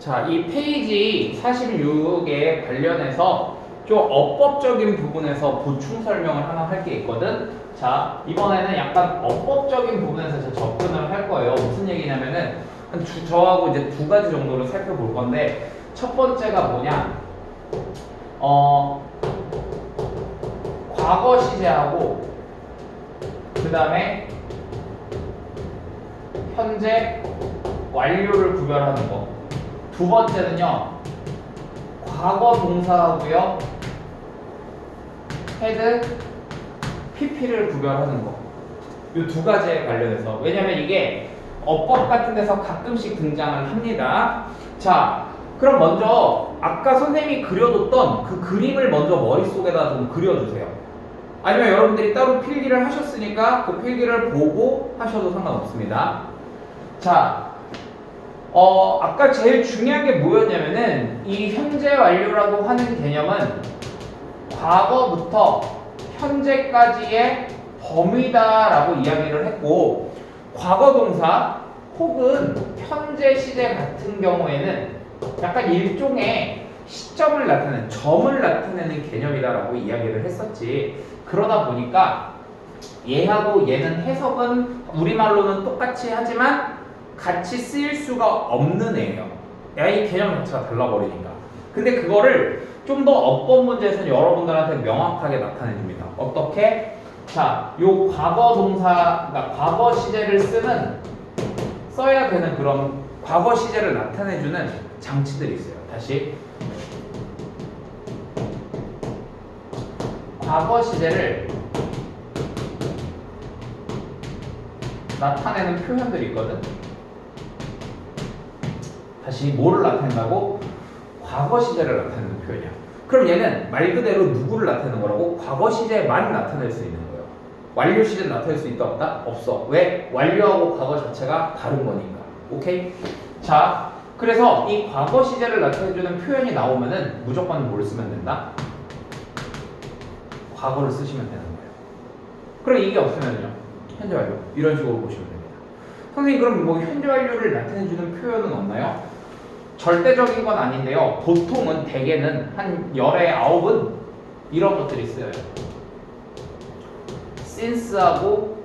자, 이 페이지 46에 관련해서 좀 어법적인 부분에서 보충 설명을 하나 할 게 있거든. 자, 이번에는 약간 어법적인 부분에서 접근을 할 거예요. 무슨 얘기냐면은 저하고 이제 두 가지 정도로 살펴볼 건데, 첫 번째가 뭐냐? 과거 시제하고 그 다음에 현재 완료를 구별하는 거. 두 번째는요, 과거 동사하고요, 헤드, PP를 구별하는 거. 이 두 가지에 관련해서. 왜냐면 이게 어법 같은 데서 가끔씩 등장을 합니다. 자, 그럼 먼저 아까 선생님이 그려뒀던 그 그림을 먼저 머릿속에다 좀 그려주세요. 아니면 여러분들이 따로 필기를 하셨으니까 그 필기를 보고 하셔도 상관없습니다. 자, 아까 제일 중요한 게 뭐였냐면은 이 현재 완료라고 하는 개념은 과거부터 현재까지의 범위다라고 이야기를 했고, 과거 동사 혹은 현재 시제 같은 경우에는 약간 일종의 시점을 나타내는, 점을 나타내는 개념이다라고 이야기를 했었지. 그러다 보니까 얘하고 얘는 해석은 우리말로는 똑같이 하지만 같이 쓰일 수가 없는 애예요. 이 개념 자체가 달라버리니까. 근데 그거를 좀 더 어법 문제에서는 여러분들한테 명확하게 나타내 줍니다. 어떻게? 자, 요 과거 동사, 그러니까 과거 시제를 써야 되는 그런 과거 시제를 나타내주는 장치들이 있어요. 다시. 과거 시제를 나타내는 표현들이 있거든. 다시 뭐를 나타낸다고? 과거 시제를 나타내는 표현이야. 그럼 얘는 말 그대로 누구를 나타내는 거라고? 과거 시제만 나타낼 수 있는 거예요. 완료 시제는 나타낼 수 있다 없다? 없어. 왜? 완료하고 과거 자체가 다른 거니까. 오케이? 자, 그래서 이 과거 시제를 나타내주는 표현이 나오면은 무조건 뭘 쓰면 된다? 과거를 쓰시면 되는 거예요. 그럼 이게 없으면요, 현재 완료. 이런 식으로 보시면 됩니다. 선생님, 그럼 뭐 현재 완료를 나타내주는 표현은 없나요? 절대적인 건 아닌데요. 보통은 대개는 한 10에 9은 이런 것들이 쓰여요. since하고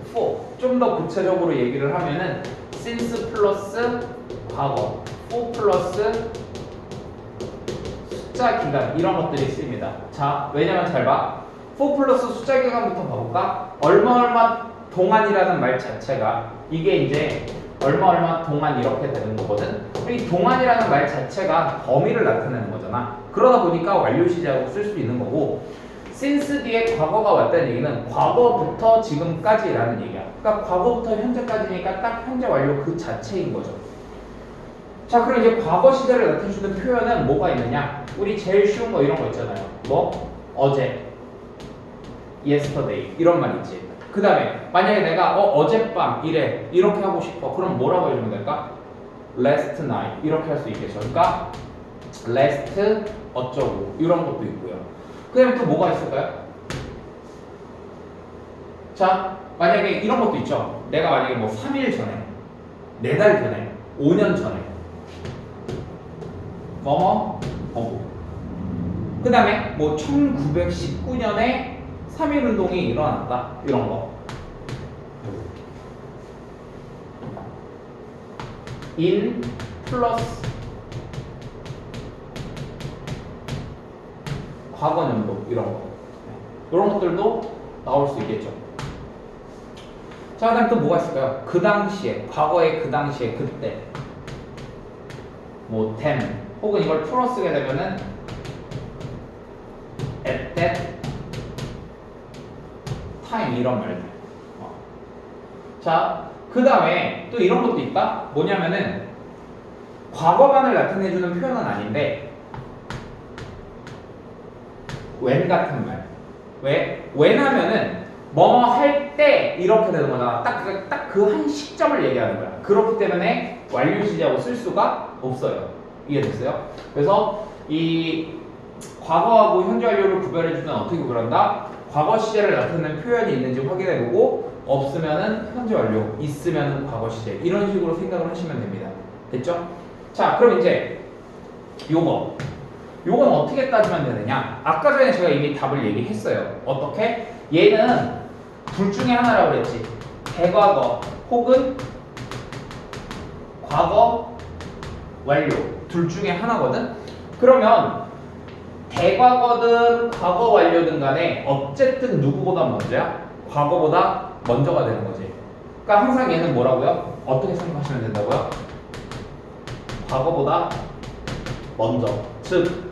for. 좀 더 구체적으로 얘기를 하면은 since 플러스 과거, for 플러스 숫자 기간, 이런 것들이 쓰입니다. 자, 왜냐면 잘 봐. for 플러스 숫자 기간부터 봐볼까? 얼마 동안이라는 말 자체가, 이게 이제 얼마 동안 이렇게 되는 거거든. 이 동안이라는 말 자체가 범위를 나타내는 거잖아. 그러다 보니까 완료 시제하고 쓸 수 있는 거고, since 뒤에 과거가 왔다는 얘기는 과거부터 지금까지라는 얘기야. 그러니까 과거부터 현재까지니까 딱 현재 완료 그 자체인 거죠. 자, 그럼 이제 과거 시제를 나타내주는 표현은 뭐가 있느냐? 우리 제일 쉬운 거 이런 거 있잖아요. 뭐? 어제, yesterday, 이런 말 있지. 그 다음에 만약에 내가 어젯밤 이래, 이렇게 하고 싶어. 그럼 뭐라고 해주면 될까? last night, 이렇게 할 수 있겠죠. 그러니까 last 어쩌고 이런 것도 있고요. 그 다음에 또 뭐가 있을까요? 자, 만약에 이런 것도 있죠. 내가 만약에 뭐 3일 전에, 4달 전에, 5년 전에 뭐뭐 어구. 그 다음에 뭐 1919년에 3.1운동이 일어났다, 이런 거. in 플러스 과거 연도, 이런 거. 이런 것들도 나올 수 있겠죠. 자, 그다음 또 뭐가 있을까요? 그 당시에, 과거의 그 당시에, 그때. 뭐 then, 혹은 이걸 풀어 쓰게 되면은 at that time, 이런 말들. 자, 그 다음에 또 이런 것도 있다? 뭐냐면은 과거만을 나타내주는 표현은 아닌데 when 같은 말. 왜? when 하면은 뭐뭐 할 때 이렇게 되는 거잖아. 딱 그 한 시점을 얘기하는 거야. 그렇기 때문에 완료 시제하고 쓸 수가 없어요. 이해됐어요? 그래서 이 과거하고 현재 완료를 구별해주면 어떻게 구별한다? 과거 시제를 나타내는 표현이 있는지 확인해보고, 없으면은 현재 완료, 있으면은 과거 시제, 이런 식으로 생각을 하시면 됩니다. 됐죠? 자, 그럼 이제 요건 어떻게 따지면 되느냐? 아까 전에 제가 이미 답을 얘기했어요. 어떻게? 얘는 둘 중에 하나라고 그랬지. 대과거 혹은 과거 완료 둘 중에 하나거든. 그러면 대과거든 과거 완료든 간에 어쨌든 누구보다 먼저야? 과거보다 먼저가 되는 거지. 그러니까 항상 얘는 뭐라고요? 어떻게 생각하시면 된다고요? 과거보다 먼저. 즉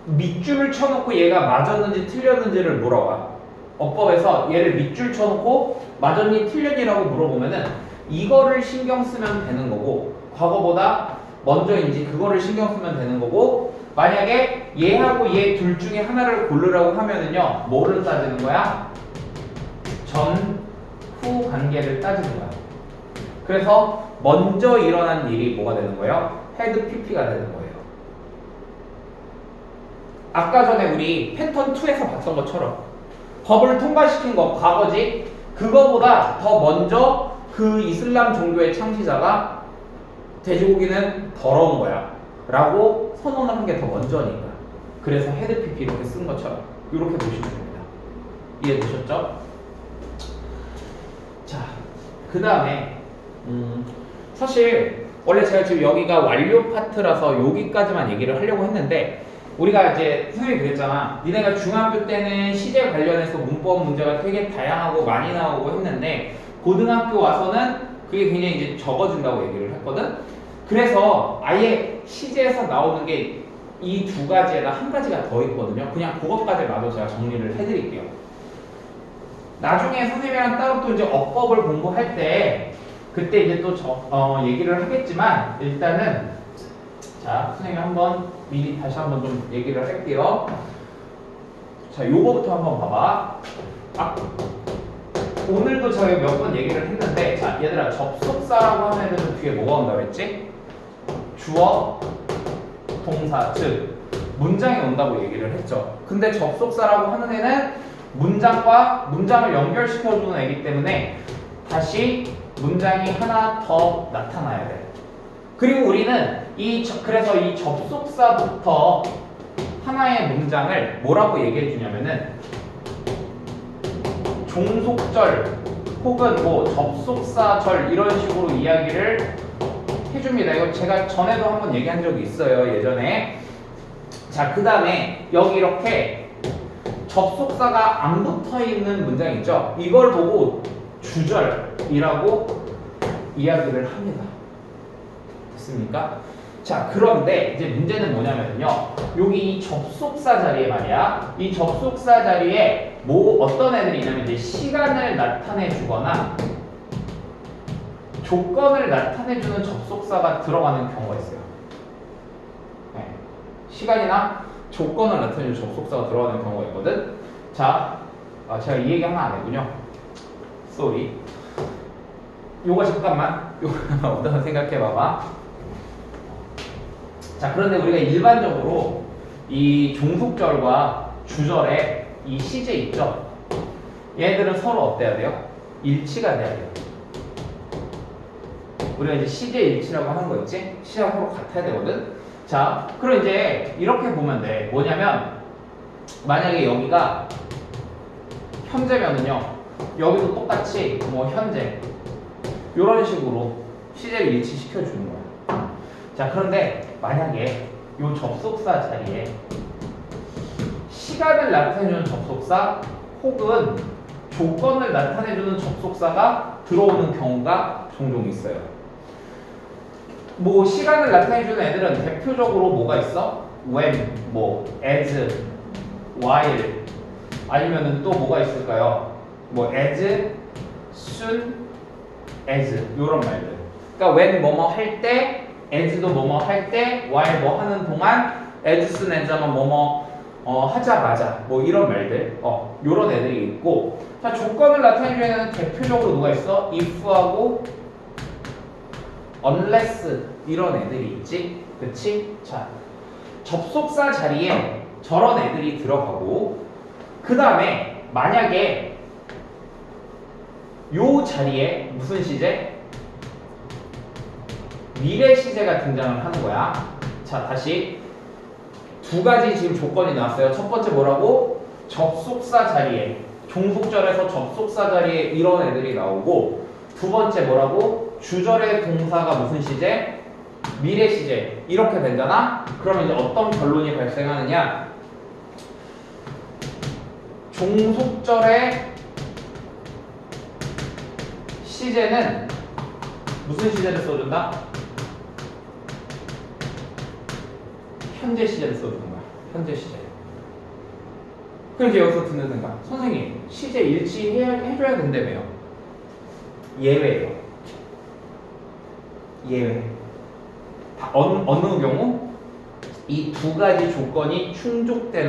밑줄을 쳐놓고 얘가 맞았는지 틀렸는지를 물어봐. 어법에서 얘를 밑줄 쳐놓고 맞았니 틀렸니라고 물어보면은 이거를 신경 쓰면 되는 거고, 과거보다 먼저인지 그거를 신경 쓰면 되는 거고, 만약에 얘하고 얘 둘 중에 하나를 고르라고 하면은요 뭐를 따지는 거야? 전, 후 관계를 따지는 거야. 그래서 먼저 일어난 일이 뭐가 되는 거예요? 헤드 PP가 되는 거예요. 아까 전에 우리 패턴 2에서 봤던 것처럼 법을 통과시킨 거 과거지. 그거보다 더 먼저 그 이슬람 종교의 창시자가 돼지고기는 더러운 거야 라고 선언을 한 게 더 먼저니까. 그래서 헤드 PP 이렇게 쓴 것처럼 이렇게 보시면 됩니다. 이해되셨죠? 자, 그 다음에 사실 원래 제가 지금 여기가 완료 파트라서 여기까지만 얘기를 하려고 했는데, 우리가 이제 선생님이 그랬잖아. 니네가 중학교 때는 시제 관련해서 문법 문제가 되게 다양하고 많이 나오고 했는데 고등학교 와서는 그게 굉장히 이제 적어진다고 얘기를 했거든. 그래서 아예 시제에서 나오는 게 이 두 가지에다 한 가지가 더 있거든요. 그냥 그것까지 마저 제가 정리를 해드릴게요. 나중에 선생님이랑 따로 또 이제 어법을 공부할 때 그때 이제 또 얘기를 하겠지만, 일단은 자, 선생님 한번 미리 다시 한번 좀 얘기를 할게요. 자, 요거부터 한번 봐봐. 오늘도 저희 몇 번 얘기를 했는데, 자, 얘들아, 접속사라고 하는 애들은 뒤에 뭐가 온다고 그랬지? 주어, 동사, 즉 문장이 온다고 얘기를 했죠. 근데 접속사라고 하는 애는 문장과 문장을 연결시켜주는 애기 때문에 다시 문장이 하나 더 나타나야 돼. 그리고 우리는 그래서 이 접속사부터 하나의 문장을 뭐라고 얘기해 주냐면은 종속절 혹은 뭐 접속사절 이런 식으로 이야기를 해줍니다. 이거 제가 전에도 한번 얘기한 적이 있어요, 예전에. 자, 그 다음에 여기 이렇게 접속사가 안 붙어 있는 문장 있죠? 이걸 보고 주절이라고 이야기를 합니다. 됐습니까? 자, 그런데 이제 문제는 뭐냐면요, 여기 이 접속사 자리에 말이야, 이 접속사 자리에 어떤 애들이 있냐면 이제 시간을 나타내 주거나 조건을 나타내주는 접속사가 들어가는 경우가 있어요. 네. 시간이나 조건을 나타내주는 접속사가 들어가는 경우가 있거든. 자, 제가 이 얘기 하나 안 했군요. 쏘리. 요거 잠깐만, 요거 한번 생각해봐봐. 자, 그런데 우리가 일반적으로 이 종속절과 주절에 이 시제 있죠? 얘들은 서로 어때야 돼요? 일치가 돼야 돼요. 우리가 이제 시제 일치라고 하는 거 있지? 시제가 서로 같아야 되거든? 자, 그럼 이제 이렇게 보면 돼. 뭐냐면, 만약에 여기가 현재면은요, 여기도 똑같이 뭐 현재 이런 식으로 시제를 일치시켜 주는 거야. 자, 그런데 만약에 이 접속사 자리에 시간을 나타내주는 접속사 혹은 조건을 나타내주는 접속사가 들어오는 경우가 종종 있어요. 뭐 시간을 나타내주는 애들은 대표적으로 뭐가 있어? when, 뭐 as, while, 아니면은 또 뭐가 있을까요? 뭐 as, soon, as 이런 말들. 그러니까 when 뭐뭐 할 때, as도 뭐뭐 할 때, while 뭐 하는 동안, as soon as 하면 뭐뭐 하자마자 뭐 이런 말들, 이런 애들이 있고, 자, 조건을 나타내주는 애는 대표적으로 누가 있어? if하고 unless 이런 애들이 있지, 그치? 자, 접속사 자리에 저런 애들이 들어가고, 그 다음에 만약에 요 자리에 무슨 시제? 미래 시제가 등장을 하는 거야. 자, 다시 두 가지 지금 조건이 나왔어요. 첫 번째 뭐라고? 접속사 자리에, 종속절에서 접속사 자리에 이런 애들이 나오고, 두 번째 뭐라고? 주절의 동사가 무슨 시제? 미래 시제. 이렇게 되잖아? 그러면 이제 어떤 결론이 발생하느냐? 종속절의 시제는 무슨 시제를 써준다? 현재 시제를 써주는 거야. 현재 시제. 그럼 이제 여기서 듣는 생각. 선생님, 시제 일치해줘야 된다며요. 예외예요. 예외. 어느 경우? 이 두 가지 조건이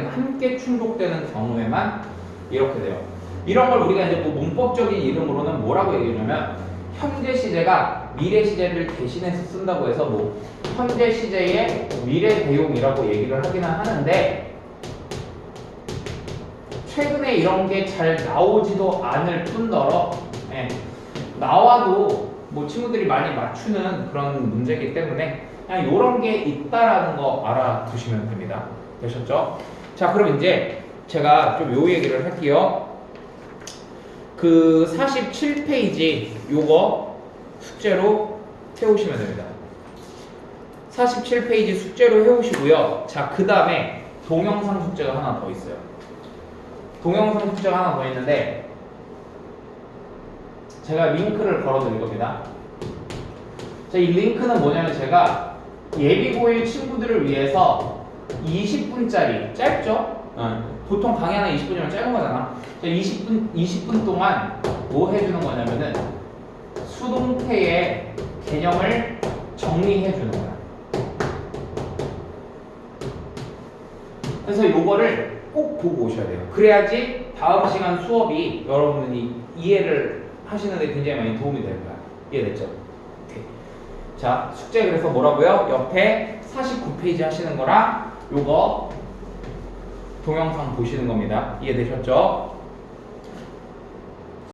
함께 충족되는 경우에만 이렇게 돼요. 이런 걸 우리가 이제 뭐 문법적인 이름으로는 뭐라고 얘기하냐면, 현재 시제가 미래 시제를 대신해서 쓴다고 해서 뭐 현재 시제의 미래 대용이라고 얘기를 하기는 하는데, 최근에 이런 게 잘 나오지도 않을 뿐더러, 나와도 뭐 친구들이 많이 맞추는 그런 문제이기 때문에 그냥 이런 게 있다라는 거 알아두시면 됩니다. 되셨죠? 자, 그럼 이제 제가 좀 요 얘기를 할게요. 그 47페이지 요거 숙제로 해오시면 됩니다. 47페이지 숙제로 해오시고요. 자, 그 다음에 동영상 숙제가 하나 더 있어요. 동영상 숙제가 하나 더 있는데 제가 링크를 걸어드릴 겁니다. 자, 이 링크는 뭐냐면 제가 예비고일 친구들을 위해서 20분짜리 짧죠? 보통 강의 하나 20분이면 짧은 거잖아. 20분 동안 뭐 해주는 거냐면은 수동태의 개념을 정리해 주는 거야. 그래서 요거를 꼭 보고 오셔야 돼요. 그래야지 다음 시간 수업이 여러분이 이해를 하시는데 굉장히 많이 도움이 될 거야. 이해됐죠? 오케이. 자, 숙제 그래서 뭐라고요? 옆에 49페이지 하시는 거랑 요거 동영상 보시는 겁니다. 이해되셨죠?